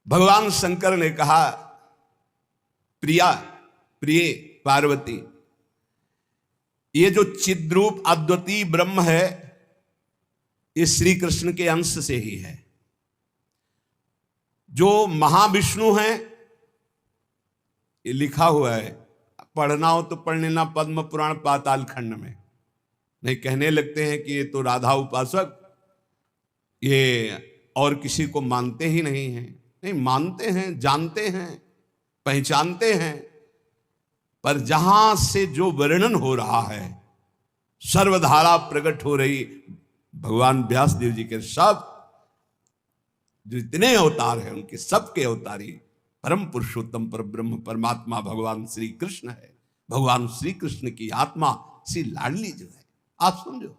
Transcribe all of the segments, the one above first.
भगवान शंकर ने कहा, प्रिया प्रिय पार्वती, ये जो चिद्रूप अद्वितीय ब्रह्म है ये श्री कृष्ण के अंश से ही है। जो महाविष्णु हैं, ये लिखा हुआ है, पढ़ना हो तो पढ़ लेना पद्म पुराण पाताल खंड में। नहीं कहने लगते हैं कि ये तो राधा उपासक ये और किसी को मानते ही नहीं हैं। नहीं, मानते हैं, जानते हैं, पहचानते हैं, पर जहां से जो वर्णन हो रहा है, सर्वधारा प्रकट हो रही, भगवान व्यास देव जी के सब जो इतने अवतार हैं उनके सबके अवतारी परम पुरुषोत्तम पर ब्रह्म परमात्मा भगवान श्री कृष्ण है। भगवान श्री कृष्ण की आत्मा श्री लाडली जो है, आप समझो,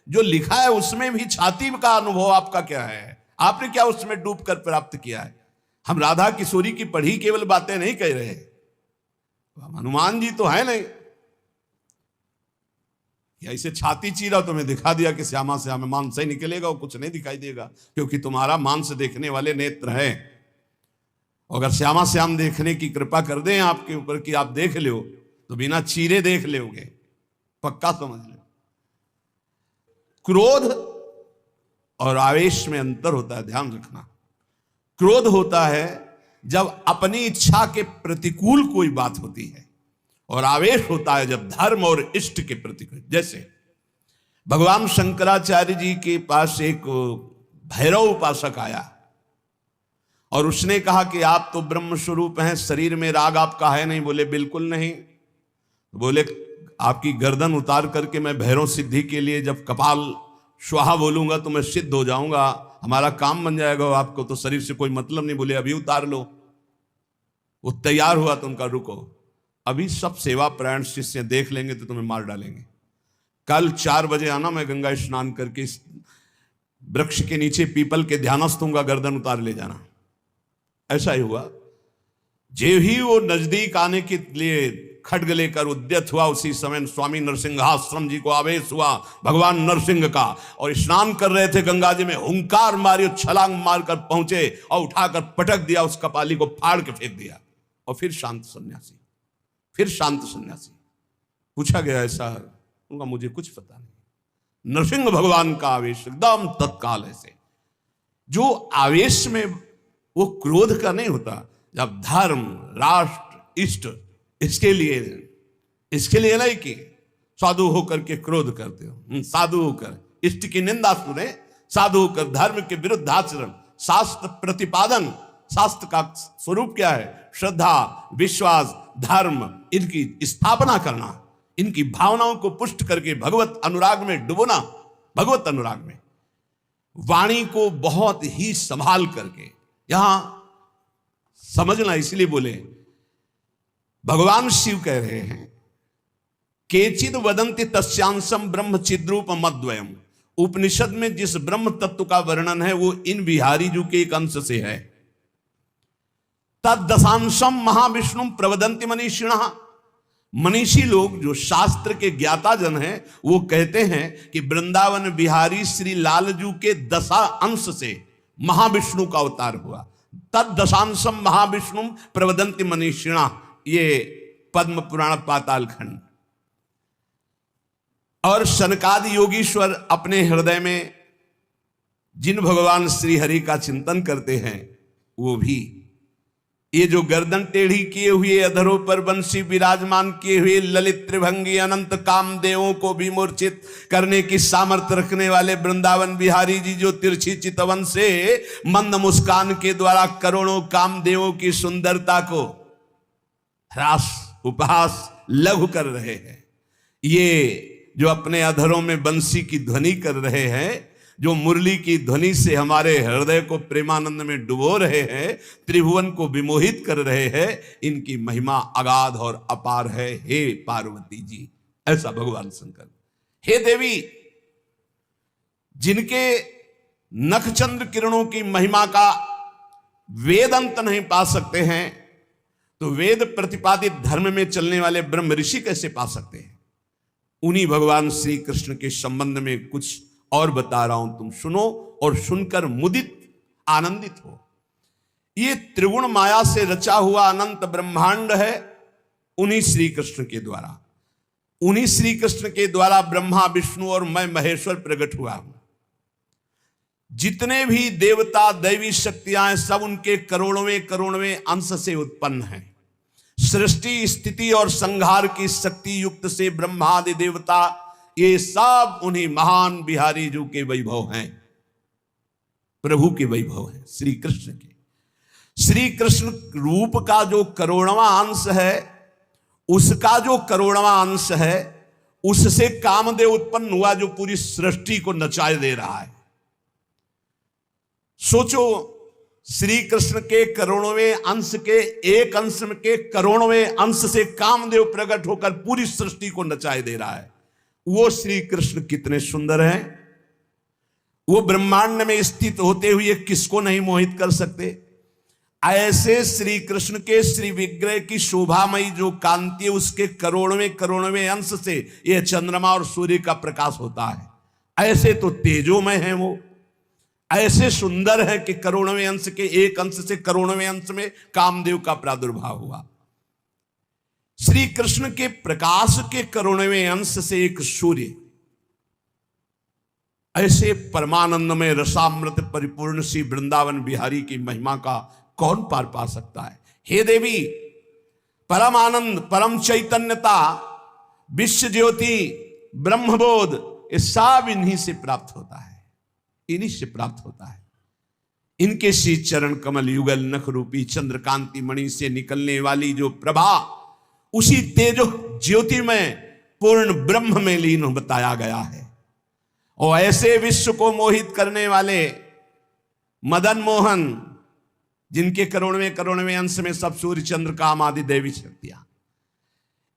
जो लिखा है उसमें भी छाती का अनुभव आपका क्या है, आपने क्या उसमें डूब कर प्राप्त किया है। हम राधा किशोरी की पढ़ी केवल बातें नहीं कह रहे, हनुमान जी तो है नहीं, ऐसे छाती चीरा तो मैं दिखा दिया कि श्यामा श्यामा मांस ही निकलेगा और कुछ नहीं दिखाई देगा, क्योंकि तुम्हारा मांस देखने वाले नेत्र हैं। अगर श्यामा श्याम देखने की कृपा कर दें आपके ऊपर कि आप देख लो तो बिना चीरे देख लोगे, पक्का समझ लो। क्रोध और आवेश में अंतर होता है, ध्यान रखना। क्रोध होता है जब अपनी इच्छा के प्रतिकूल कोई बात होती है, और आवेश होता है जब धर्म और इष्ट के प्रतिकूल। जैसे भगवान शंकराचार्य जी के पास एक भैरव उपासक आया और उसने कहा कि आप तो ब्रह्म स्वरूप हैं, शरीर में राग आपका है नहीं। बोले बिल्कुल नहीं। बोले आपकी गर्दन उतार करके मैं भैरव सिद्धि के लिए जब कपाल स्वाहा बोलूंगा तो मैं सिद्ध हो जाऊंगा, हमारा काम बन जाएगा, आपको तो शरीर से कोई मतलब नहीं। बोले अभी उतार लो। वो तैयार हुआ तो उनका रुको, अभी सब सेवा प्राण शिष्य देख लेंगे तो तुम्हें मार डालेंगे। कल 4 बजे आना, मैं गंगा स्नान करके इस वृक्ष के नीचे पीपल के ध्यानस्थ हूंगा, गर्दन उतार ले जाना। ऐसा ही हुआ। जे ही वो नजदीक आने के लिए खड्ग लेकर उद्यत हुआ, उसी समय स्वामी नरसिंहाश्रम जी को आवेश हुआ भगवान नरसिंह का, और स्नान कर रहे थे गंगा जी में, हुंकार मारी, छलांग मारकर पहुंचे और उठाकर पटक दिया, उस कपाली को फाड़ के फेंक दिया। और फिर शांत सन्यासी, फिर शांत सन्यासी। पूछा गया ऐसा, उनका मुझे कुछ पता नहीं। नरसिंह भगवान का आवेश एकदम तत्काल ऐसे, जो आवेश में वो क्रोध का नहीं होता। जब धर्म, राष्ट्र, इष्ट, इसके लिए नहीं कि साधु होकर के क्रोध करते हो, साधु होकर इष्ट की निंदा सुने, साधु होकर धर्म के विरुद्ध आचरण, शास्त्र प्रतिपादन। शास्त्र का स्वरूप क्या है? श्रद्धा, विश्वास, धर्म, इनकी स्थापना करना, इनकी भावनाओं को पुष्ट करके भगवत अनुराग में डुबोना। भगवत अनुराग में वाणी को बहुत ही संभाल करके, यहां समझना, इसलिए बोले भगवान शिव कह रहे हैं, केचिद वदंति तस्यांशम ब्रह्म चिद्रूप मद्वयम। उपनिषद में जिस ब्रह्म तत्व का वर्णन है वो इन बिहारी जी के एक अंश से है। तद्दशांशम महाविष्णु प्रवदंति मनीषिणः। मनीषी लोग जो शास्त्र के ज्ञाता जन हैं वो कहते हैं कि वृंदावन बिहारी श्री लालजू के 10 अंश से महाविष्णु का अवतार हुआ। तद्दशांशम महाविष्णु प्रवदंति मनीषिणः, ये पद्म पुराण पाताल खंड। और सनकादि योगीश्वर अपने हृदय में जिन भगवान श्री हरि का चिंतन करते हैं वो भी, ये जो गर्दन टेढ़ी किए हुए, अधरों पर बंसी विराजमान किए हुए, ललित त्रिभंगी अनंत कामदेवों को भी मूर्छित करने की सामर्थ्य रखने वाले वृंदावन बिहारी जी, जो तिरछी चितवन से मंद मुस्कान के द्वारा करोड़ों कामदेवों की सुंदरता को ह्रास, उपहास, लघु कर रहे हैं, ये जो अपने अधरों में बंसी की ध्वनि कर रहे हैं, जो मुरली की ध्वनि से हमारे हृदय को प्रेमानंद में डुबो रहे हैं, त्रिभुवन को विमोहित कर रहे हैं, इनकी महिमा अगाध और अपार है। हे पार्वती जी, ऐसा भगवान शंकर। हे देवी, जिनके नखचंद्र किरणों की महिमा का वेद अंत नहीं पा सकते हैं, तो वेद प्रतिपादित धर्म में चलने वाले ब्रह्म ऋषि कैसे पा सकते हैं? उन्हीं भगवान श्री कृष्ण के संबंध में कुछ और बता रहा हूं, तुम सुनो और सुनकर मुदित आनंदित हो। ये त्रिगुण माया से रचा हुआ अनंत ब्रह्मांड है उन्हीं श्री कृष्ण के द्वारा। उन्हीं श्री कृष्ण के द्वारा ब्रह्मा विष्णु और मैं महेश्वर प्रकट हुआ हूं। जितने भी देवता दैवी शक्तियां हैं सब उनके करोड़वें अंश से उत्पन्न हैं। सृष्टि स्थिति और संहार की शक्ति युक्त से ब्रह्मादि देवता ये सब उन्हीं महान बिहारी जी के वैभव हैं, प्रभु के वैभव हैं, श्री कृष्ण के। श्री कृष्ण रूप का जो करोड़वां अंश है, उसका जो करोड़वां अंश है, उससे कामदेव उत्पन्न हुआ जो पूरी सृष्टि को नचाए दे रहा है। सोचो, श्री कृष्ण के करोड़वें अंश के एक अंश के करोड़वें अंश से कामदेव प्रकट होकर पूरी सृष्टि को नचाए दे रहा है। वो श्री कृष्ण कितने सुंदर हैं। वो ब्रह्मांड में स्थित होते हुए किसको नहीं मोहित कर सकते। ऐसे श्री कृष्ण के श्री विग्रह की शोभामयी जो कांति है, उसके करोड़वें अंश से यह चंद्रमा और सूर्य का प्रकाश होता है। ऐसे तो तेजोमय है वो, ऐसे सुंदर है कि करोड़वें अंश के एक अंश से करोड़वें अंश में कामदेव का प्रादुर्भाव हुआ। श्री कृष्ण के प्रकाश के करोड़वें अंश से एक सूर्य, ऐसे परमानंद में रसामृत परिपूर्ण श्री वृंदावन बिहारी की महिमा का कौन पार पा सकता है। हे देवी, परम आनंद, परम चैतन्यता, विश्व ज्योति, ब्रह्मबोध, ये सब इन्हीं से प्राप्त होता है, इन्हीं से प्राप्त होता है। इनके श्री चरण कमल युगल नख रूपी चंद्रकांति मणि से निकलने वाली जो प्रभा, उसी तेजो ज्योति में पूर्ण ब्रह्म में लीन बताया गया है। और ऐसे विश्व को मोहित करने वाले मदन मोहन, जिनके करोड़वें अंश में सब सूर्य चंद्र काम आदि देवी शक्तियां,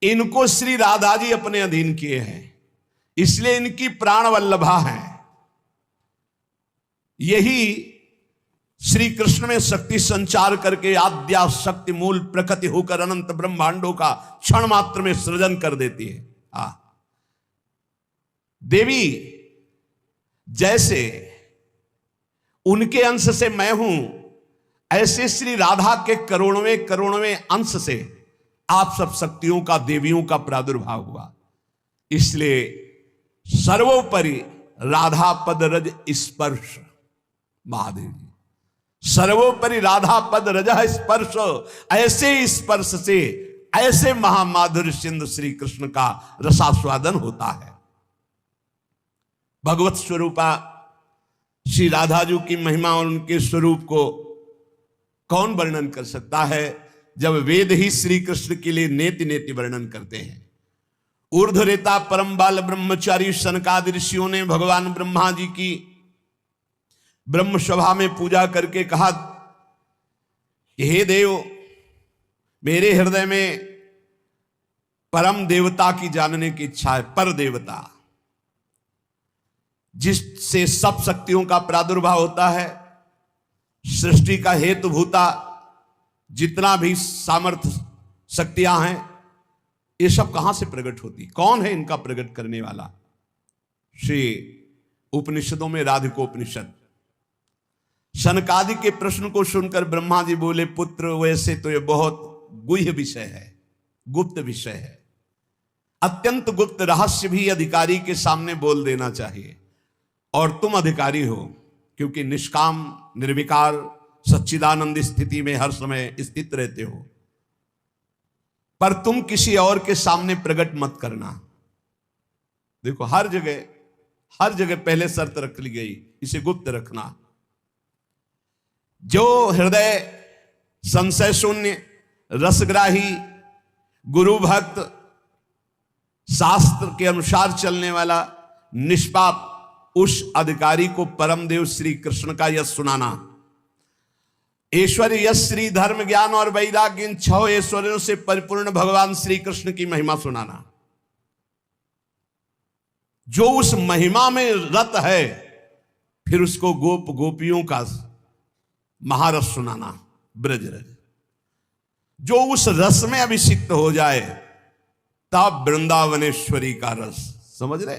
इनको श्री राधा जी अपने अधीन किए हैं, इसलिए इनकी प्राण वल्लभा है। यही श्री कृष्ण में शक्ति संचार करके आद्या शक्ति मूल प्रकृति होकर अनंत ब्रह्मांडों का क्षण मात्र में सृजन कर देती है। देवी जैसे उनके अंश से मैं हूं, ऐसे श्री राधा के करोड़वें अंश से आप सब शक्तियों का, देवियों का प्रादुर्भाव हुआ। इसलिए सर्वोपरि राधा पद रज स्पर्श, महादेव जी सर्वोपरि राधा पद रज स्पर्श, ऐसे स्पर्श से ऐसे महामाधुर्य सिंधु श्री कृष्ण का रसास्वादन होता है। भगवत स्वरूपा श्री राधा जी की महिमा और उनके स्वरूप को कौन वर्णन कर सकता है, जब वेद ही श्री कृष्ण के लिए नेति नेति वर्णन करते हैं। ऊर्ध्वरेता परम बाल ब्रह्मचारी सनकादि ऋषियों ने भगवान ब्रह्मा जी की ब्रह्म सभा में पूजा करके कहा कि हे देव, मेरे हृदय में परम देवता की जानने की इच्छा है। पर देवता जिससे सब शक्तियों का प्रादुर्भाव होता है, सृष्टि का हेतु भूता जितना भी सामर्थ्य शक्तियां हैं, ये सब कहां से प्रकट होती, कौन है इनका प्रकट करने वाला। श्री उपनिषदों में राधिकोपनिषद, सनकादि के प्रश्न को सुनकर ब्रह्मा जी बोले, पुत्र वैसे तो ये बहुत गुह्य विषय है, गुप्त विषय है, अत्यंत गुप्त रहस्य भी अधिकारी के सामने बोल देना चाहिए। और तुम अधिकारी हो, क्योंकि निष्काम निर्विकार सच्चिदानंद स्थिति में हर समय स्थित रहते हो, पर तुम किसी और के सामने प्रकट मत करना। देखो, हर जगह पहले शर्त रख ली गई, इसे गुप्त रखना। जो हृदय संशय शून्य, रसग्राही, गुरु भक्त, शास्त्र के अनुसार चलने वाला, निष्पाप, उस अधिकारी को परमदेव श्री कृष्ण का यश सुनाना। ऐश्वर्य, यश, श्री, धर्म, ज्ञान और वैराग्य, इन 6 ऐश्वर्यों से परिपूर्ण भगवान श्री कृष्ण की महिमा सुनाना। जो उस महिमा में रत है, फिर उसको गोप गोपियों का महारस सुनाना, ब्रज रज। जो उस रस में अभिषिक्त हो जाए, तब वृंदावनेश्वरी का रस, समझ रहे,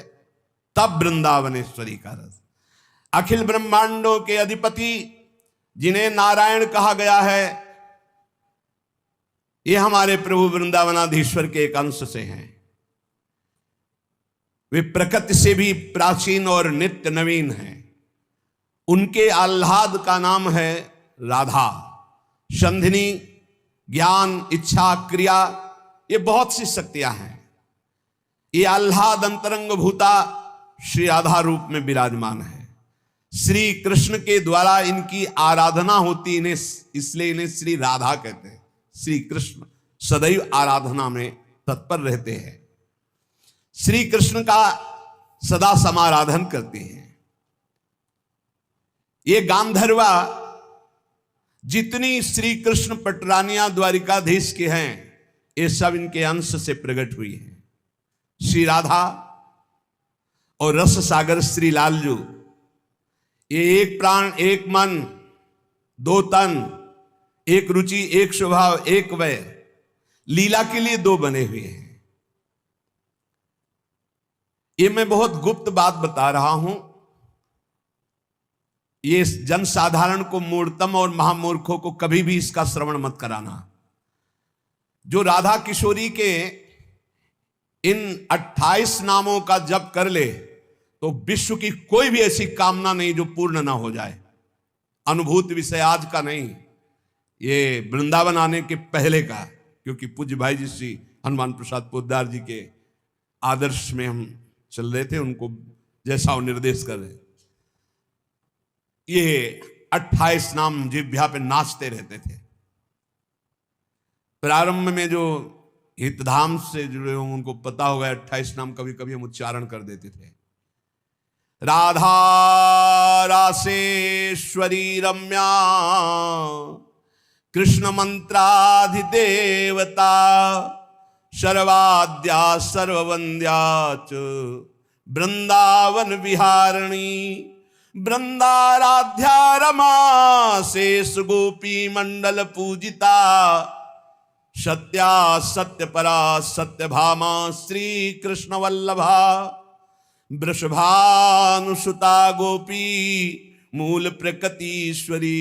तब वृंदावनेश्वरी का रस। अखिल ब्रह्मांडों के अधिपति जिन्हें नारायण कहा गया है, ये हमारे प्रभु वृंदावनाधीश्वर के एक अंश से हैं। वे प्रकृति से भी प्राचीन और नित्य नवीन हैं। उनके आह्लाद का नाम है राधा। संधिनी, ज्ञान, इच्छा, क्रिया, ये बहुत सी शक्तियां हैं। ये आह्लाद अंतरंग भूता श्री राधा रूप में विराजमान है। श्री कृष्ण के द्वारा इनकी आराधना होती, इन्हें इसलिए इन्हें श्री राधा कहते हैं। श्री कृष्ण सदैव आराधना में तत्पर रहते हैं, श्री कृष्ण का सदा समाराधन करते हैं। ये गांधर्वा जितनी श्री कृष्ण पटरानिया द्वारिकाधीश के हैं, ये सब इनके अंश से प्रकट हुई हैं। श्री राधा और रस सागर श्री लालजू, ये एक प्राण, एक मन, दो तन, एक रुचि, एक स्वभाव, एक वय, लीला के लिए दो बने हुए हैं। ये मैं बहुत गुप्त बात बता रहा हूं। ये जनसाधारण को, मूर्तम और महामूर्खों को कभी भी इसका श्रवण मत कराना। जो राधा किशोरी के इन 28 नामों का जप कर ले तो विश्व की कोई भी ऐसी कामना नहीं जो पूर्ण ना हो जाए। अनुभूत विषय आज का नहीं, ये वृंदावन आने के पहले का, क्योंकि पूज्य भाई जी श्री हनुमान प्रसाद पोद्दार जी के आदर्श में हम चल रहे थे, उनको जैसा वो निर्देश कर रहे। ये 28 नाम जिह्वा पे नाचते रहते थे। प्रारंभ में जो हितधाम से जुड़े हों उनको पता होगा, 28 नाम कभी कभी हम उच्चारण कर देते थे। राधा रासेश्वरी रम्या कृष्ण मंत्राधिदेवता सर्वाद्या सर्ववंद्या च वृंदावन विहारिणी वृंदाराध्या रमा शेष गोपी मंडल पूजिता सत्या सत्यपरा सत्यभामा श्री कृष्ण वल्लभा वृषभानुसुता गोपी मूल प्रकृतीश्वरी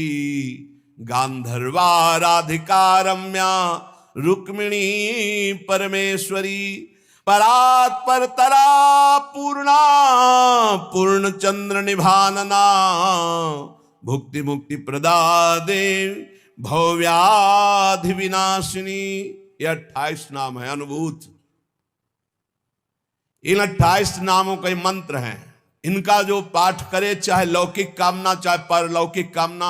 गांधर्वा राधिका रम्या रुक्मिणी परमेश्वरी परात् परतरा पूर्णा पूर्ण चंद्र निभानना भुक्ति मुक्ति प्रदा देवी भव्याधि विनाशिनी। ये 28 नाम है अनुभूत। इन 28 नामों के मंत्र हैं। इनका जो पाठ करे, चाहे लौकिक कामना चाहे परलौकिक कामना,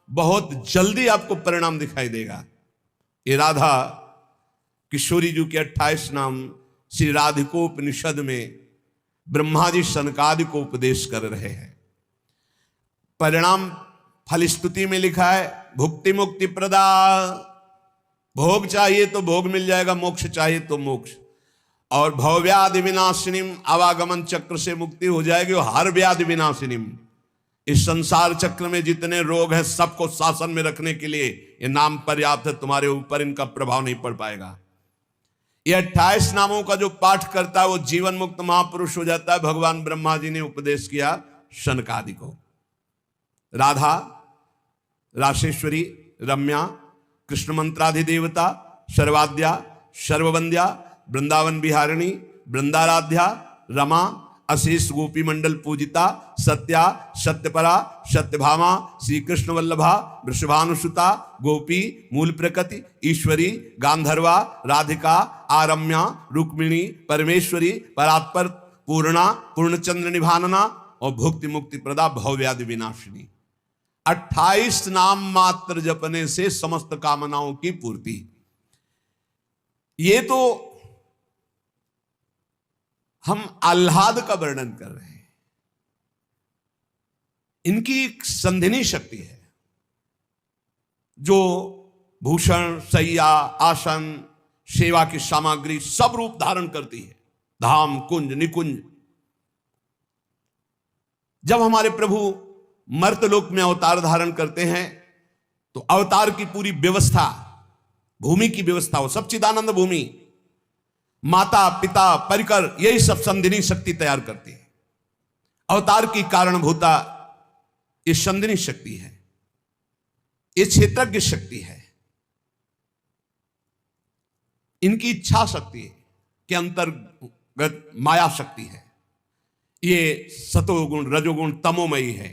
बहुत जल्दी आपको परिणाम दिखाई देगा। ये राधा किशोरी जी के 28 नाम श्री राधिकोपनिषद में ब्रह्मा जी सनकादि को उपदेश कर रहे हैं। परिणाम फलस्तुति में लिखा है भुक्ति मुक्ति प्रदा। भोग चाहिए तो भोग मिल जाएगा, मोक्ष चाहिए तो मोक्ष। और भवव्याधि विनाशिनी, आवागमन चक्र से मुक्ति हो जाएगी। और हर व्याधि विनाशिनी, इस संसार चक्र में जितने रोग हैं सबको शासन में रखने के लिए ये नाम पर्याप्त है। तुम्हारे ऊपर इनका प्रभाव नहीं पड़ पाएगा। ये 28 नामों का जो पाठ करता है वो जीवन मुक्त महापुरुष हो जाता है। भगवान ब्रह्मा जी ने उपदेश किया शनकादि को। राधा रासेश्वरी रम्या कृष्ण मंत्राधिदेवता सर्वाद्या सर्ववंद्या वृंदावन विहारिणी वृंदाराध्या रमा अशेष गोपी मंडल पूजिता सत्या सत्यपरा सत्यभामा श्री कृष्ण वल्लभा वृषभानुसुता गोपी मूल प्रकृति ईश्वरी गांधर्वा राधिका आरम्या रुक्मिणी परमेश्वरी परात्पर पूर्णा पूर्णचंद्र निभानना और भुक्ति मुक्ति प्रदा भवव्याधि विनाशिनी। 28 नाम मात्र जपने से समस्त कामनाओं की पूर्ति। ये तो हम आह्लाद का वर्णन कर रहे हैं। इनकी एक संधिनी शक्ति है जो भूषण शैया आसन सेवा की सामग्री सब रूप धारण करती है। धाम कुंज निकुंज। जब हमारे प्रभु मर्तलोक में अवतार धारण करते हैं तो अवतार की पूरी व्यवस्था, भूमि की व्यवस्था हो, सच्चिदानंद भूमि, माता पिता परिकर, यही सब संधिनी शक्ति तैयार करती है। अवतार की कारणभूता ये संधिनी शक्ति है। ये क्षेत्रज्ञ शक्ति है, इनकी इच्छा शक्ति के अंतर्गत माया शक्ति है। ये सतोगुण रजोगुण तमोमयी है,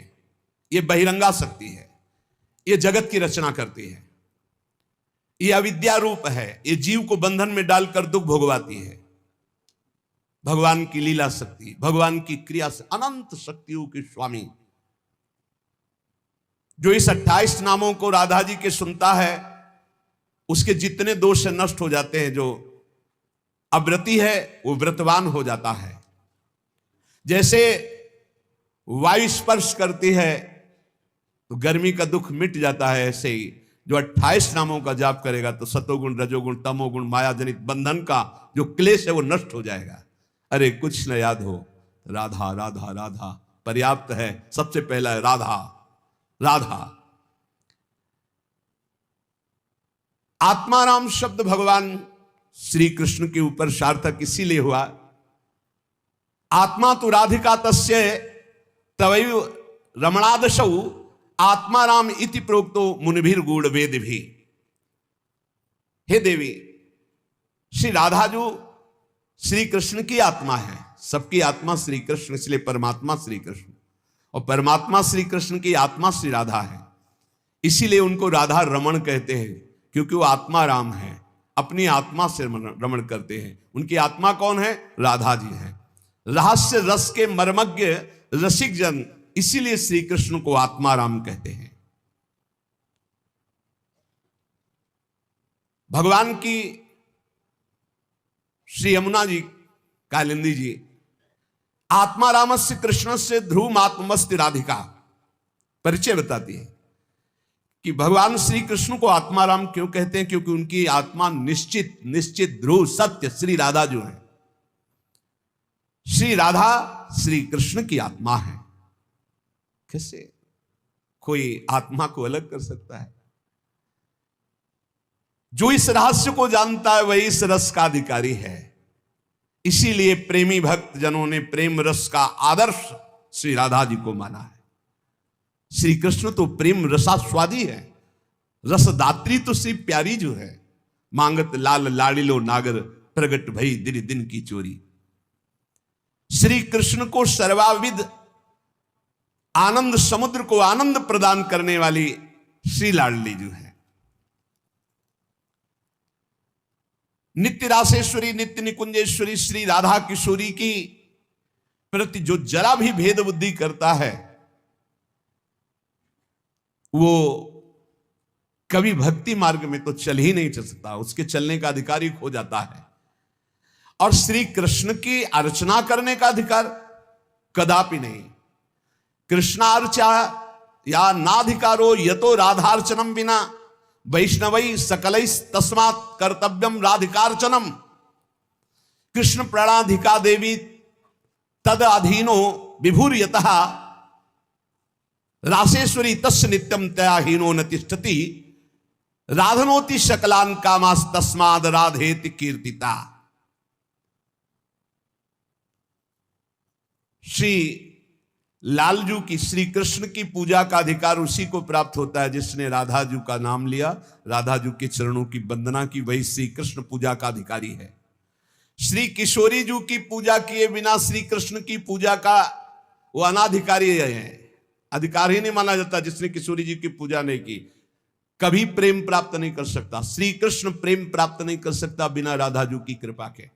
ये बहिरंगा शक्ति है, ये जगत की रचना करती है, ये अविद्या रूप है, ये जीव को बंधन में डालकर दुख भोगवाती है। भगवान की लीला शक्ति, भगवान की क्रिया से अनंत शक्तियों के स्वामी, जो इस 28 नामों को राधा जी के सुनता है, उसके जितने दोष नष्ट हो जाते हैं। जो अव्रती है वो व्रतवान हो जाता है। जैसे वायु स्पर्श करती है तो गर्मी का दुख मिट जाता है, ऐसे ही जो 28 नामों का जाप करेगा तो सतोगुण रजोगुण तमोगुण माया जनित बंधन का जो क्लेश है वो नष्ट हो जाएगा। अरे कुछ न याद हो, राधा राधा राधा पर्याप्त है। सबसे पहला है राधा राधा। आत्माराम शब्द भगवान श्री कृष्ण के ऊपर सार्थक इसीलिए हुआ, आत्मा तो राधिका तस्य तवैव रमणादशौ आत्माराम इति प्रोक्तो मुनिभिर गूढ़ वेद भी। हे देवी, श्री राधा जो श्री कृष्ण की आत्मा है, सबकी आत्मा श्री कृष्ण, इसलिए परमात्मा श्री कृष्ण, और परमात्मा श्री कृष्ण की आत्मा श्री राधा है। इसीलिए उनको राधा रमण कहते हैं, क्योंकि वो आत्मा राम है, अपनी आत्मा से रमण करते हैं। उनकी आत्मा कौन है? राधा जी है। रहस्य रस के मर्मज्ञ रसिक जन, इसीलिए श्री कृष्ण को आत्मा राम कहते हैं। भगवान की श्री यमुना जी कालिंदी जी आत्मा रामस्य कृष्ण से ध्रुव आत्मस्ति राधिका परिचय बताती है कि भगवान श्री कृष्ण को आत्मा राम क्यों कहते हैं, क्योंकि उनकी आत्मा निश्चित निश्चित ध्रुव सत्य श्री राधा जो है, श्री राधा श्री कृष्ण की आत्मा है। कैसे कोई आत्मा को अलग कर सकता है? जो इस रहस्य को जानता है वही इस रस का अधिकारी है। इसीलिए प्रेमी भक्त जनों ने प्रेम रस का आदर्श श्री राधा जी को माना है। श्री कृष्ण तो प्रेम रसास्वादी है, रसदात्री तो श्री प्यारी जो है। मांगत लाल लाड़िलो नागर प्रगट भई दिन दिन की चोरी। श्री कृष्ण को सर्वाविद आनंद समुद्र को आनंद प्रदान करने वाली श्री लाडली जो है। नित्य रासेश्वरी नित्य निकुंजेश्वरी श्री राधा किशोरी की प्रति जो जरा भी भेद बुद्धि करता है वो कभी भक्ति मार्ग में तो चल ही नहीं चल सकता, उसके चलने का अधिकार ही खो जाता है। और श्री कृष्ण की अर्चना करने का अधिकार कदापि नहीं। कृष्णार्चा या नाधिकारो यतो राधार्चनम बिना वैष्णवई सकलई तस्मात् कर्तव्यम राधिकार्चनम। कृष्ण प्रणाधिका देवी तद अधीनो विभुर्यतः रासेश्वरी तस्य नित्यम तयाहीनो न तिष्ठति राधनोति शकलान कामास तस्माद राधेति कीर्तिता। श्री लालजू की श्री कृष्ण की पूजा का अधिकार उसी को प्राप्त होता है जिसने राधा जू का नाम लिया, राधा जू के चरणों की वंदना की, वही श्री कृष्ण पूजा का अधिकारी है। श्री किशोरी जू की पूजा किए बिना श्री कृष्ण की पूजा का वो अनाधिकारी है, अधिकार ही नहीं माना जाता। जिसने किशोरी जी की पूजा नहीं की कभी प्रेम प्राप्त नहीं कर सकता। श्री कृष्ण प्रेम प्राप्त नहीं कर सकता बिना राधा जू की कृपा के।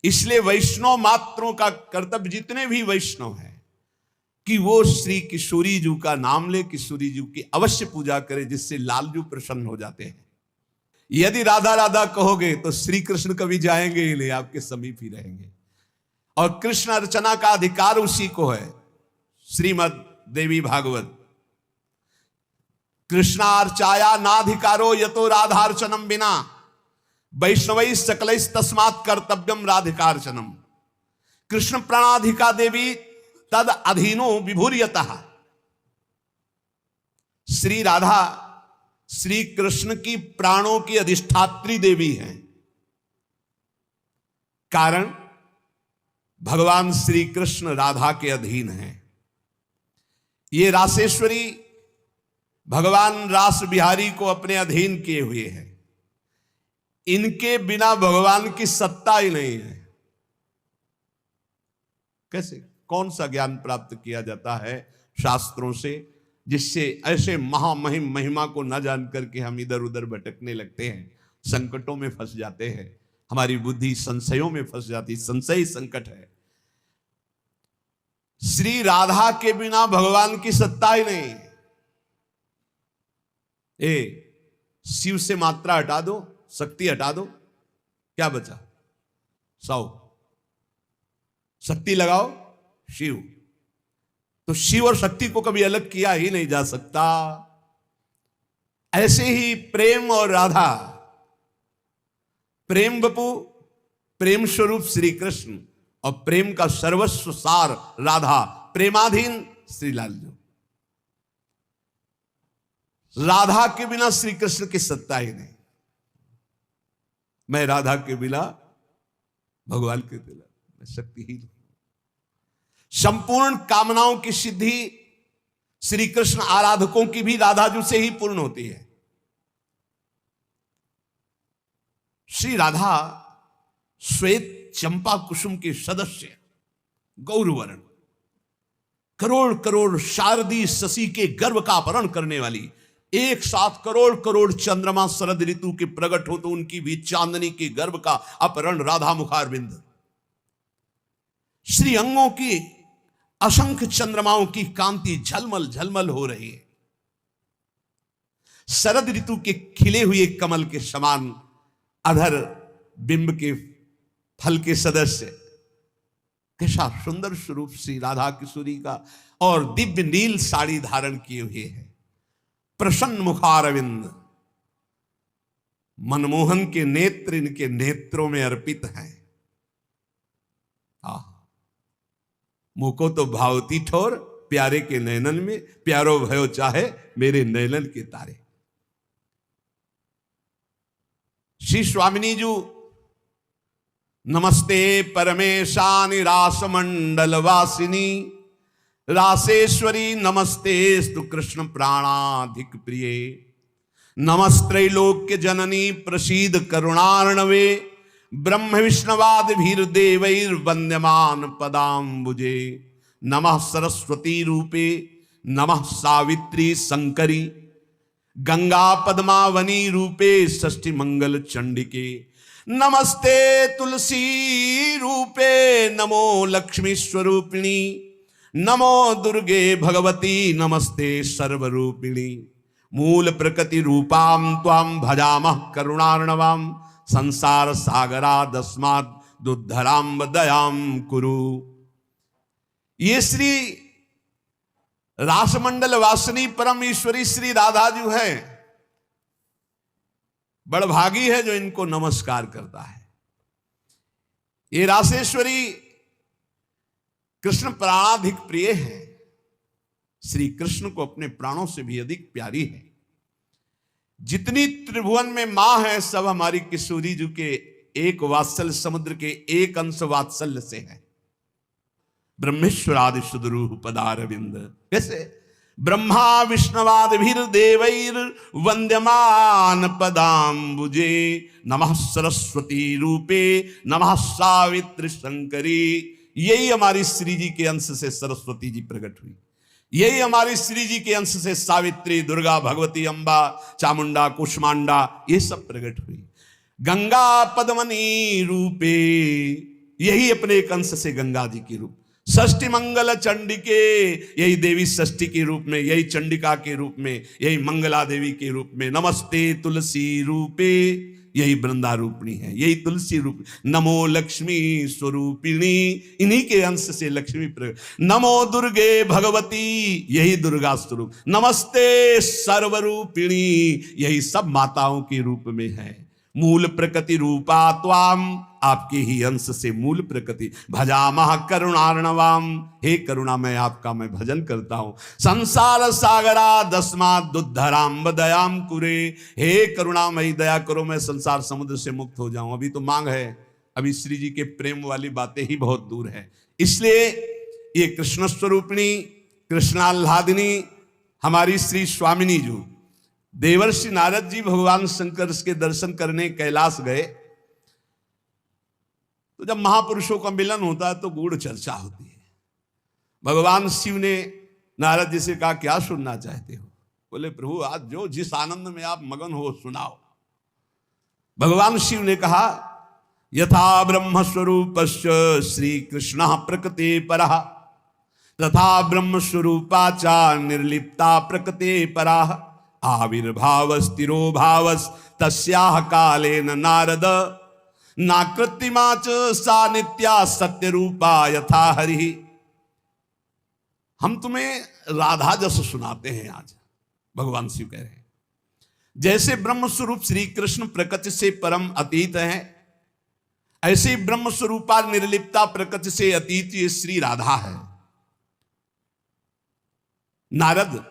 इसलिए वैष्णव मात्रों का कर्तव्य, जितने भी वैष्णव हैं, कि वो श्री किशोरी जू का नाम ले, किशोरी जू की अवश्य पूजा करे, जिससे लालजू प्रसन्न हो जाते हैं। यदि राधा राधा कहोगे तो श्री कृष्ण कभी जाएंगे ही नहीं, आपके समीप ही रहेंगे। और कृष्ण अर्चना का अधिकार उसी को है। श्रीमद देवी भागवत कृष्णार्चाया नाधिकारो यतो राधार्चनम बिना वैष्णवई सकलई तस्मात् कर्तव्यम राधिकार्चनम। कृष्ण प्रणाधिका देवी तद अधीनो विभुर्यतः। श्री राधा श्री कृष्ण की प्राणों की अधिष्ठात्री देवी हैं। कारण भगवान श्री कृष्ण राधा के अधीन हैं। ये रासेश्वरी भगवान रास बिहारी को अपने अधीन किए हुए हैं। इनके बिना भगवान की सत्ता ही नहीं है। कैसे, कौन सा ज्ञान प्राप्त किया जाता है शास्त्रों से, जिससे ऐसे महामहिम महिमा को न जान करके हम इधर उधर भटकने लगते हैं, संकटों में फंस जाते हैं, हमारी बुद्धि संशयों में फंस जाती। संशय संकट है। श्री राधा के बिना भगवान की सत्ता ही नहीं। शिव से मात्रा हटा दो, शक्ति हटा दो, क्या बचा? 100। शक्ति लगाओ शिव। तो शिव और शक्ति को कभी अलग किया ही नहीं जा सकता। ऐसे ही प्रेम और राधा, प्रेम बपू, प्रेम स्वरूप श्री कृष्ण, और प्रेम का सर्वस्व सार राधा, प्रेमाधीन श्री लालजू। राधा के बिना श्री कृष्ण की सत्ता ही नहीं। मैं राधा के बिना भगवान के बिना मैं शक्तिहीन हूं। संपूर्ण कामनाओं की सिद्धि श्री कृष्ण आराधकों की भी राधाजू से ही पूर्ण होती है। श्री राधा श्वेत चंपा कुसुम के सदस्य, गौरवर्ण, करोड़ करोड़ शारदी शशि के गर्भ का अपहरण करने वाली, एक साथ करोड़ करोड़ चंद्रमा शरद ऋतु के प्रकट हो तो उनकी भी चांदनी के गर्भ का अपहरण राधा मुखारविंद। श्री अंगों की असंख्य चंद्रमाओं की कांति झलमल झलमल हो रही है। शरद ऋतु के खिले हुए कमल के समान अधर बिंब के फल के सदस्य, कैसा सुंदर स्वरूप श्री राधा किशोरी का, और दिव्य नील साड़ी धारण किए हुए हैं। प्रसन्न मुखारविंद, मनमोहन के नेत्र इनके नेत्रों में अर्पित हैं। मुको तो भावती ठोर, प्यारे के नैनन में प्यारो भयो चाहे मेरे नैनन के तारे। श्री स्वामिनी जी, नमस्ते परमेशानि रास मंडल वासिनी, रासेश्वरी नमस्ते स्तु कृष्ण प्राणाधिक प्रिये, नमस्त्रैलोक्य जननी प्रसीद करुणार्णवे, ब्रह्म विष्णवाद भीर देवैर वंद्यमान पदाम्बुजे, नमः सरस्वती रूपे नमः सावित्री शंकरी, गंगा पद्मावनी रूपे षष्ठी मंगल चंडिके, नमस्ते तुलसी रूपे नमो लक्ष्मी स्वरूपिणी, नमो दुर्गे भगवती नमस्ते सर्वरूपिणी, मूल प्रकृति रूपाम त्वाम भजामः करुणार्णवाम, संसार सागरादस्मात् दुद्धराम दयाम कुरु। ये श्री रासमंडल वासिनी परम ईश्वरी श्री राधा जी है। बड़भागी है जो इनको नमस्कार करता है। ये रासेश्वरी कृष्ण प्राणाधिक प्रिय है, श्री कृष्ण को अपने प्राणों से भी अधिक प्यारी है। जितनी त्रिभुवन में मां है सब हमारी किशोरी जी के एक वात्सल समुद्र के एक अंश वात्सल्य से है। ब्रह्मेश्वरादि सुदरूह पदारविंद, कैसे ब्रह्मा विष्णवादिभिर देवैर वंद्यमान पदाम्बुजे, नमः सरस्वती रूपे नमः सावित्री शंकरी। यही हमारी श्री जी के अंश से सरस्वती जी प्रकट हुई, यही हमारी श्री जी के अंश से सावित्री, दुर्गा, भगवती, अंबा, चामुंडा, कुष्मांडा, ये सब प्रकट हुई। गंगा पद्मनी रूपे, यही अपने एक अंश से गंगा जी के रूप। षष्ठी मंगल चंडिके, यही देवी षष्ठी के रूप में, यही चंडिका के रूप में, यही मंगला देवी के रूप में। नमस्ते तुलसी रूपे, यही वृंदा रूपिणी है, यही तुलसी रूप। नमो लक्ष्मी स्वरूपिणी, इन्हीं के अंश से लक्ष्मी प्रकट। नमो दुर्गे भगवती, यही दुर्गा स्वरूप। नमस्ते सर्वरूपिणी, यही सब माताओं के रूप में है। मूल प्रकृति रूपा त्वाम, आपके ही अंश से मूल प्रकृति। भजामः करुणार्णवाम, हे करुणा मैं आपका मैं भजन करता हूं। संसार सागरा दस्मात् दुद्धराम दयाम कुरे, हे करुणामयी दया करो मैं संसार समुद्र से मुक्त हो जाऊं। अभी तो मांग है, अभी श्री जी के प्रेम वाली बातें ही बहुत दूर है। इसलिए ये कृष्ण स्वरूपिणी, कृष्णाल्हादिनी हमारी श्री स्वामिनी जी, देवर्षि नारद जी भगवान शंकर के दर्शन करने कैलाश गए, तो जब महापुरुषों का मिलन होता है तो गूढ़ चर्चा होती है। भगवान शिव ने नारद जी से कहा, क्या सुनना चाहते हो? बोले, प्रभु आज जो जिस आनंद में आप मगन हो सुनाओ। भगवान शिव ने कहा, यथा ब्रह्म स्वरूपस्य श्री कृष्ण प्रकृति परः तथा ब्रह्म स्वरूपाचा निर्लिप्ता प्रकृति पराः आविर्भावस्तिरो भावस् तस्याः कालेन नारद नाकृत्रिमा च सा नित्या सत्य रूपा यथा हरि। हम तुम्हें राधा जस सुनाते हैं आज। भगवान शिव कह रहे हैं, जैसे ब्रह्म स्वरूप श्री कृष्ण प्रकृति से परम अतीत है, ऐसे ही ब्रह्म स्वरूपा निर्लिप्ता प्रकृति से अतीत ये श्री राधा है। नारद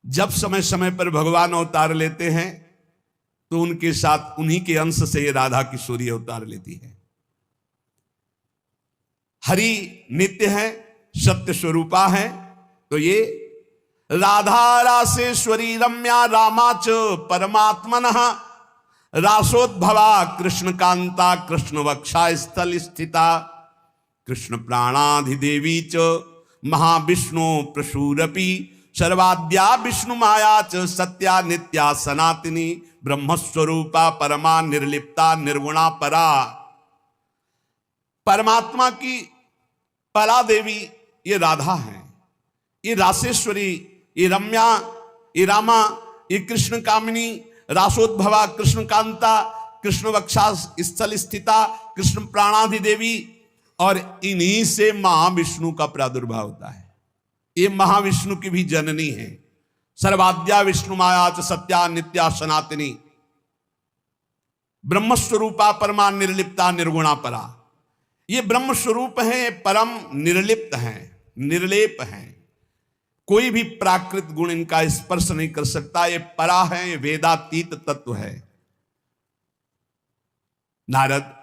जब समय समय पर भगवान अवतार लेते हैं तो उनके साथ उन्हीं के अंश से ये राधा किशोरी अवतार लेती है। हरि नित्य है, सत्य स्वरूपा है, तो ये राधा रासेश्वरी रम्या रामाच परमात्मनः रासोद्भवा कृष्ण कांता कृष्ण वक्षा स्थल स्थिता कृष्ण प्राणाधिदेवी च महाविष्णु प्रसूरपि सर्वाद्या विष्णु माया च सत्या नित्या सनातनी ब्रह्मस्वरूपा परमा निर्लिप्ता निर्गुणा परा। परमात्मा की परा देवी ये राधा है, ये रासेश्वरी, ये रम्या, ये रामा, ये कृष्ण कामिनी, रासोद्भवा कृष्ण कांता कृष्ण वक्षा स्थल स्थिता कृष्ण प्राणाधिदेवी, और इन्हीं से महाविष्णु का प्रादुर्भाव होता है। ये महाविष्णु की भी जननी है। सर्वाद्या विष्णु माया च सत्या नित्या सनातनी ब्रह्मस्वरूपा परमा निर्लिप्ता निर्गुणा परा। ये ब्रह्म स्वरूप है, परम निर्लिप्त हैं, निर्लेप हैं, कोई भी प्राकृत गुण इनका स्पर्श नहीं कर सकता। ये परा है, ये वेदातीत तत्व है। नारद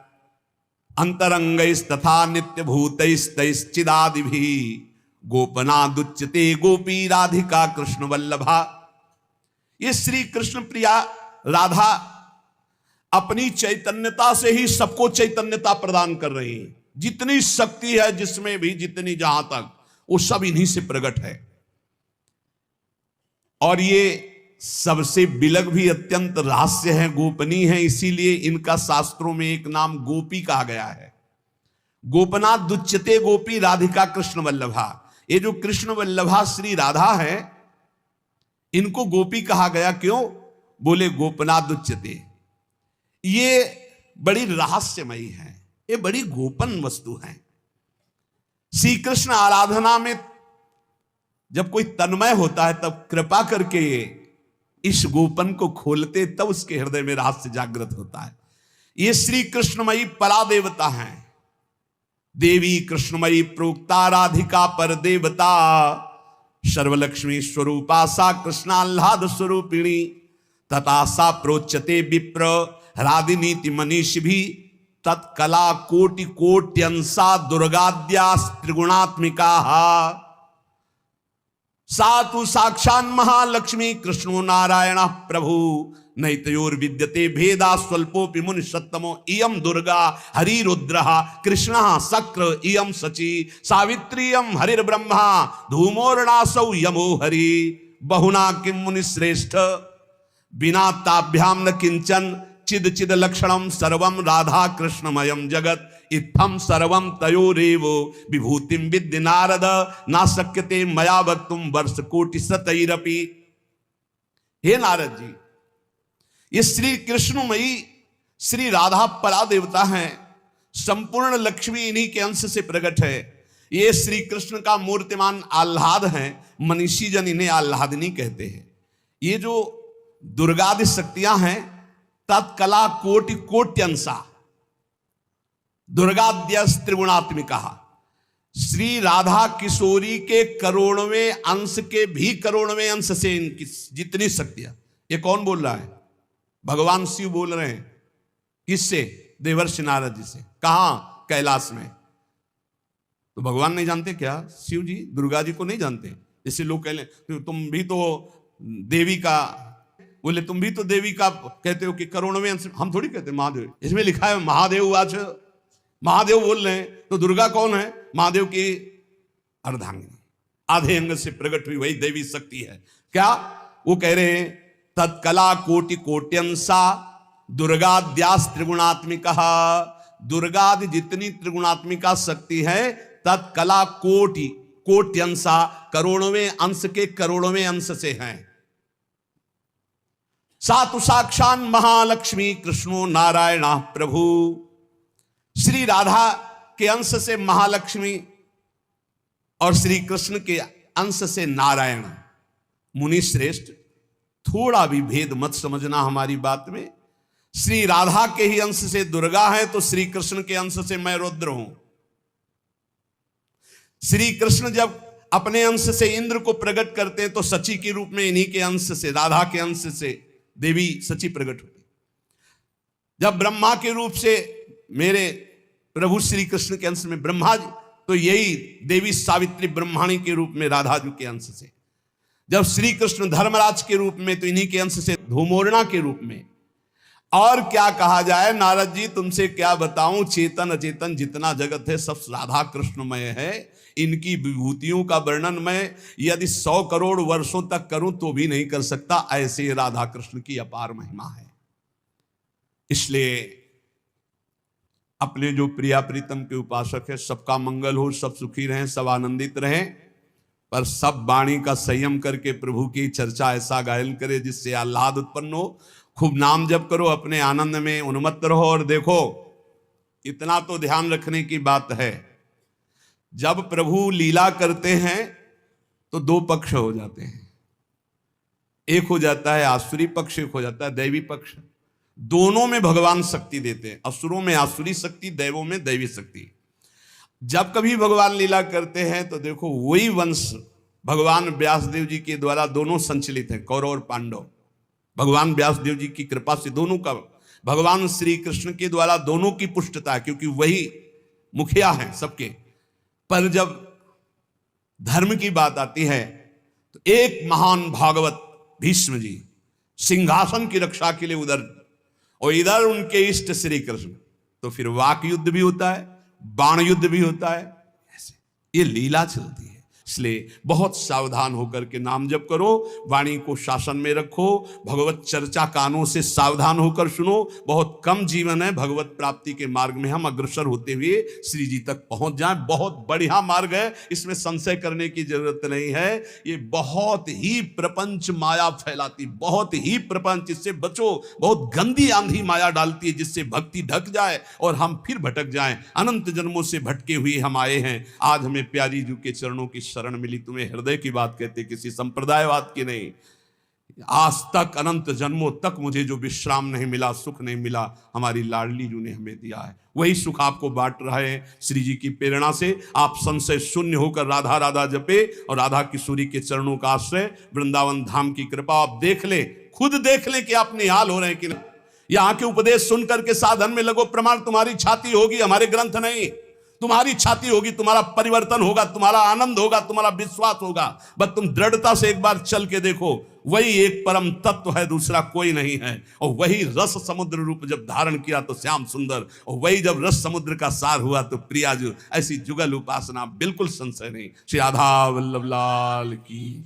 अंतरंगैस्तथा नित्य भूतैस्तैश्चिदादिभिः गोपनादुच्यते गोपी राधिका कृष्ण वल्लभा। ये श्री कृष्ण प्रिया राधा अपनी चैतन्यता से ही सबको चैतन्यता प्रदान कर रही है। जितनी शक्ति है जिसमें भी, जितनी जहां तक, वो सब इन्हीं से प्रकट है। और ये सबसे बिलग भी अत्यंत रहस्य है, गोपनीय है, इसीलिए इनका शास्त्रों में एक नाम गोपी कहा गया है। गोपनाथ दुच्यते गोपी राधिका कृष्ण वल्लभा। ये जो कृष्ण वल्लभा श्री राधा है, इनको गोपी कहा गया क्यों? बोले गोपनाथ दुच्यते, ये बड़ी रहस्यमयी है, ये बड़ी गोपन वस्तु है। श्री कृष्ण आराधना में जब कोई तन्मय होता है तब कृपा करके इस गोपन को खोलते, तब उसके हृदय में रहस्य जागृत होता है। ये श्री कृष्णमयी परा देवता है। देवी कृष्णमयी प्रोक्ता राधिका पर देवता सर्वलक्ष्मी स्वरूपा सा कृष्णाह्लाद स्वरूपिणी तथा सा प्रोच्यते विप्र राधिनीति मनीष भी तत्कला कोटि कोट्यंसा दुर्गाद्या त्रिगुणात्मिका सातु साक्षान महालक्ष्मी कृष्णो नारायण प्रभु नैतयोर विद्यते भेदा स्वल्पोपि मुनि सत्तमो इयम दुर्गा हरिरुद्रः कृष्णः शक्र इयम सची सावित्री इयम हरिर्ब्रह्मा धूमोर्णासौ यमो हरि बहुना किम मुनि श्रेष्ठ बिना ताभ्याम न किंचन चिद चिद लक्षणम सर्वम राधा कृष्णमयम जगत इत्थम सर्वम तयोरेवो विभूतिम विद्य नारद ना शक्यते मया वक्तुम वर्ष कोटि शतैरपि। हे नारद जी, ये श्री कृष्णमयी श्री राधा परा देवता है, संपूर्ण लक्ष्मी इन्हीं के अंश से प्रकट है। ये श्री कृष्ण का मूर्तिमान आह्लाद है, मनीषी जन इन्हें आह्लादिनी कहते हैं। ये जो दुर्गादि शक्तियां हैं तत्कला कोटि कोट्यंसा दुर्गाद्यस त्रिगुणात्मिका, श्री राधा किशोरी के करोड़वें अंश के भी करोड़वें अंश से इनकी जितनी शक्तियां। ये कौन बोल रहा है? भगवान शिव बोल रहे हैं। किससे? देवर्षि नारद जी से। कहां? कैलाश में। तो भगवान नहीं जानते क्या? शिव जी दुर्गा जी को नहीं जानते? जैसे लोग कह लें तुम भी तो देवी का, बोले तुम भी तो देवी का कहते हो कि करोड़वें अंश। हम थोड़ी कहते महादेव, इसमें लिखा है महादेव आज, महादेव बोल रहे हैं तो दुर्गा कौन है? महादेव की अर्धांगिनी, आधे अंग से प्रकट हुई वही देवी शक्ति है। क्या वो कह रहे हैं? तत्कला कोटि कोट्यंसा दुर्गाद्यास त्रिगुणात्मिका, दुर्गादि जितनी त्रिगुणात्मिका शक्ति है तत्कला कोटि कोट्यंसा, करोड़वें अंश के करोड़वें अंश से हैं। सातु साक्षान महालक्ष्मी कृष्णो नारायण प्रभु, श्री राधा के अंश से महालक्ष्मी और श्री कृष्ण के अंश से नारायण। मुनि श्रेष्ठ, थोड़ा भी भेद मत समझना हमारी बात में। श्री राधा के ही अंश से दुर्गा है तो श्री कृष्ण के अंश से मैं रुद्र हूं। श्री कृष्ण जब अपने अंश से इंद्र को प्रकट करते हैं तो सची के रूप में इन्हीं के अंश से, राधा के अंश से देवी सची प्रकट होती। जब ब्रह्मा के रूप से मेरे प्रभु श्री कृष्ण के अंश में ब्रह्मा जी, तो यही देवी सावित्री ब्रह्माणी के रूप में राधा जी के अंश से। जब श्री कृष्ण धर्मराज के रूप में तो इन्हीं के अंश से धूमोरणा के रूप में। और क्या कहा जाए नारद जी, तुमसे क्या बताऊं, चेतन अचेतन जितना जगत है सब राधा कृष्णमय है। इनकी विभूतियों का वर्णन मैं यदि 100 करोड़ वर्षों तक करूं तो भी नहीं कर सकता, ऐसे राधा कृष्ण की अपार महिमा है। इसलिए अपने जो प्रिया प्रीतम के उपासक है, सबका मंगल हो, सब सुखी रहें, सब आनंदित रहें, पर सब वाणी का संयम करके प्रभु की चर्चा ऐसा गायन करे जिससे आह्लाद उत्पन्न हो। खूब नाम जप करो, अपने आनंद में उन्मत्त रहो। और देखो, इतना तो ध्यान रखने की बात है, जब प्रभु लीला करते हैं तो दो पक्ष हो जाते हैं। एक हो जाता है आसुरी पक्ष, एक हो जाता है दैवी पक्ष। दोनों में भगवान शक्ति देते हैं, असुरों में आसुरी शक्ति, दैवों में दैवी शक्ति। जब कभी भगवान लीला करते हैं तो देखो वही वंश भगवान व्यासदेव जी के द्वारा दोनों संचलित हैं, कौरव और पांडव। भगवान व्यासदेव जी की कृपा से दोनों का, भगवान श्री कृष्ण के द्वारा दोनों की पुष्टता है, क्योंकि वही मुखिया हैं सबके। पर जब धर्म की बात आती है तो एक महान भागवत भीष्म जी सिंहासन की रक्षा के लिए उधर, और इधर उनके इष्ट श्री कृष्ण। तो फिर वाक युद्ध भी होता है, बाण युद्ध भी होता है, ऐसे ये लीला चलती है। इसलिए बहुत सावधान होकर के नाम जप करो, वाणी को शासन में रखो, भगवत चर्चा कानों से सावधान होकर सुनो। बहुत कम जीवन है, भगवत प्राप्ति के मार्ग में हम अग्रसर होते हुए श्री जी तक पहुंच जाएं। बहुत बढ़िया मार्ग है, इसमें संशय करने की जरूरत नहीं है। ये बहुत ही प्रपंच माया फैलाती, बहुत ही प्रपंच, इससे बचो। बहुत गंदी आंधी माया डालती है जिससे भक्ति ढक जाए और हम फिर भटक जाएं। अनंत जन्मों से भटके हुए हम आए हैं, आज हमें प्यारी जी के चरणों की शरण मिली। तुम्हें हृदय की बात कहते, किसी संप्रदायवाद की नहीं। आज तक अनंत जन्मों तक मुझे जो विश्राम नहीं मिला, सुख नहीं मिला, हमारी लाडली जी ने हमें दिया है। वही सुख आपको बांट रहे हैं श्री जी की प्रेरणा से। आप संशय शून्य होकर राधा राधा जपे और राधा किशोरी के चरणों का आश्रय, वृंदावन धाम की कृपा। आप देख लें, खुद देख लें कि आप निहाल हो रहे हैं कि नहीं। यहां के उपदेश सुनकर के साधन में लगो, प्रमाण तुम्हारी छाती होगी, हमारे ग्रंथ नहीं। तुम्हारी छाती होगी, तुम्हारा परिवर्तन होगा, तुम्हारा आनंद होगा, तुम्हारा विश्वास होगा। बस तुम दृढ़ता से एक बार चल के देखो, वही एक परम तत्व है, दूसरा कोई नहीं है। और वही रस समुद्र रूप जब धारण किया तो श्याम सुंदर, और वही जब रस समुद्र का सार हुआ तो प्रियाजू। ऐसी जुगल उपासना बिल्कुल संशय नहीं। श्री राधा वल्लभ लाल की।